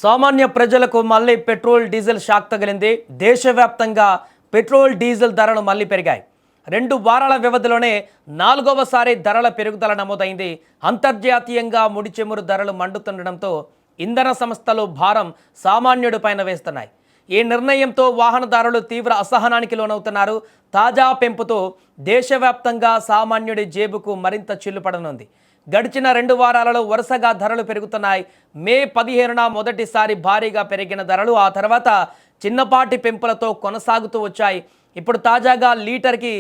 సామాన్య ప్రజలకు మళ్ళీ పెట్రోల్ డీజిల్ షాక్ తగిలింది. దేశవ్యాప్తంగా పెట్రోల్ డీజిల్ ధరలు మళ్ళీ పెరిగాయి. 2 వారాల వ్యవధిలోనే 4వసారి ధరల పెరుగుదల నమోదైంది. అంతర్జాతీయంగా ముడి చమురు ధరలు మండుతుండడంతో ఇంధన సంస్థలు భారం సామాన్యుడి పైన వేస్తున్నాయి. ఈ నిర్ణయంతో వాహనదారులు తీవ్ర అసహనానికి లోనవుతున్నారు. తాజా పెంపుతో దేశవ్యాప్తంగా సామాన్యుడి జేబుకు మరింత చిల్లుపడనుంది. గడిచిన 2 వారాలలో వరుసగా ధరలు పెరుగుతున్నాయి. మే 15న మొదటిసారి భారీగా పెరిగిన ధరలు ఆ తర్వాత చిన్నపాటి పెంపులతో కొనసాగుతూ వచ్చాయి. ఇప్పుడు తాజాగా లీటర్కి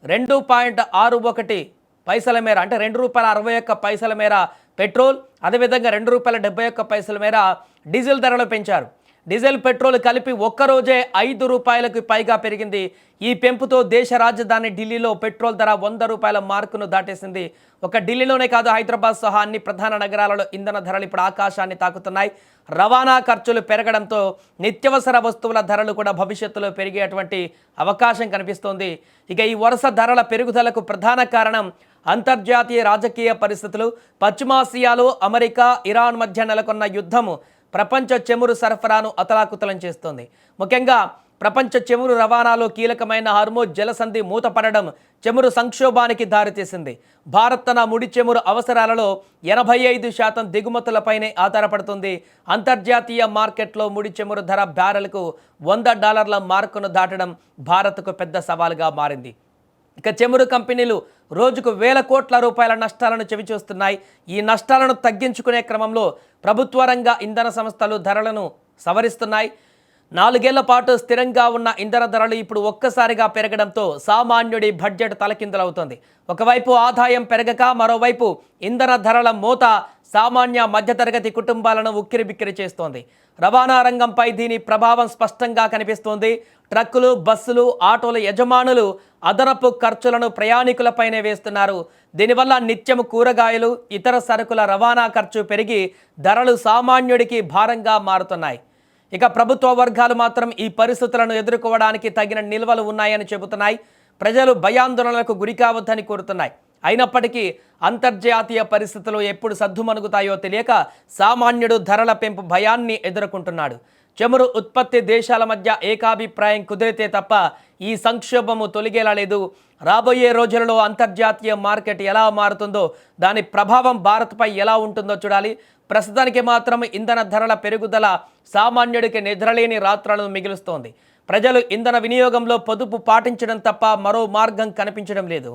2.61 పైసల మేర, అంటే ₹2.61 మేర పెట్రోల్, అదేవిధంగా ₹2.71 మేర డీజిల్ ధరలు పెంచారు. డీజిల్ పెట్రోల్ కలిపి ఒక్కరోజే ₹5కి పైగా పెరిగింది. ఈ పెంపుతో దేశ రాజధాని ఢిల్లీలో పెట్రోల్ ధర ₹100 మార్కును దాటేసింది. ఒక ఢిల్లీలోనే కాదు, హైదరాబాద్ సహా అన్ని ప్రధాన నగరాలలో ఇంధన ధరలు ఇప్పుడు ఆకాశాన్ని తాకుతున్నాయి. రవాణా ఖర్చులు పెరగడంతో నిత్యవసర వస్తువుల ధరలు కూడా భవిష్యత్తులో పెరిగేటువంటి అవకాశం కనిపిస్తోంది. ఇక ఈ వరుస ధరల పెరుగుదలకు ప్రధాన కారణం అంతర్జాతీయ రాజకీయ పరిస్థితులు. పశ్చిమాసియాలో అమెరికా, ఇరాన్ మధ్య నెలకొన్న యుద్ధము ప్రపంచ చమురు సరఫరాను అతలాకుతలం చేస్తోంది. ముఖ్యంగా ప్రపంచ చమురు రవాణాలో కీలకమైన హార్మోజ్ జలసంధి మూతపడడం చమురు సంక్షోభానికి దారితీసింది. భారత్ తన ముడి చమురు అవసరాలలో 85% దిగుమతులపైనే ఆధారపడుతుంది. అంతర్జాతీయ మార్కెట్లో ముడి చమురు ధర బ్యారెల్కు $100 మార్కును దాటడం భారత్కు పెద్ద సవాలుగా మారింది. ఇక చమురు కంపెనీలు రోజుకు వేల కోట్ల రూపాయల నష్టాలను చవిచూస్తున్నాయి. ఈ నష్టాలను తగ్గించుకునే క్రమంలో ప్రభుత్వ రంగ ఇంధన సంస్థలు ధరలను సవరిస్తున్నాయి. 4 ఏళ్ల పాటు స్థిరంగా ఉన్న ఇంధన ధరలు ఇప్పుడు ఒక్కసారిగా పెరగడంతో సామాన్యుడి బడ్జెట్ తలకిందులవుతోంది. ఒకవైపు ఆదాయం పెరగక మరోవైపు ఇంధన ధరల మోత సామాన్య మధ్యతరగతి కుటుంబాలను ఉక్కిరిబిక్కిరి చేస్తోంది. రవాణా రంగంపై దీని ప్రభావం స్పష్టంగా కనిపిస్తోంది. ట్రక్కులు, బస్సులు, ఆటోల యజమానులు అదనపు ఖర్చులను ప్రయాణికులపైనే వేస్తున్నారు. దీనివల్ల నిత్యం కూరగాయలు, ఇతర సరుకుల రవాణా ఖర్చు పెరిగి ధరలు సామాన్యుడికి భారంగా మారుతున్నాయి. ఇక ప్రభుత్వ వర్గాలు మాత్రం ఈ పరిస్థితులను ఎదుర్కోవడానికి తగిన నిల్వలు ఉన్నాయని చెబుతున్నాయి. ప్రజలు భయాందోళనలకు గురికావద్దని కోరుతున్నాయి. అయినప్పటికీ అంతర్జాతీయ పరిస్థితులు ఎప్పుడు సద్దుమణుగుతాయో తెలియక సామాన్యుడు ధరల పెంపు భయాన్ని ఎదుర్కొంటున్నాడు. చమురు ఉత్పత్తి దేశాల మధ్య ఏకాభిప్రాయం కుదిరితే తప్ప ఈ సంక్షోభము తొలగేలా లేదు. రాబోయే రోజులలో అంతర్జాతీయ మార్కెట్ ఎలా మారుతుందో, దాని ప్రభావం భారత్పై ఎలా ఉంటుందో చూడాలి. ప్రస్తుతానికి మాత్రం ఇంధన ధరల పెరుగుదల సామాన్యుడికి నిద్రలేని రాత్రులను మిగులుస్తోంది. ప్రజలు ఇంధన వినియోగంలో పొదుపు పాటించడం తప్ప మరో మార్గం కనిపించడం లేదు.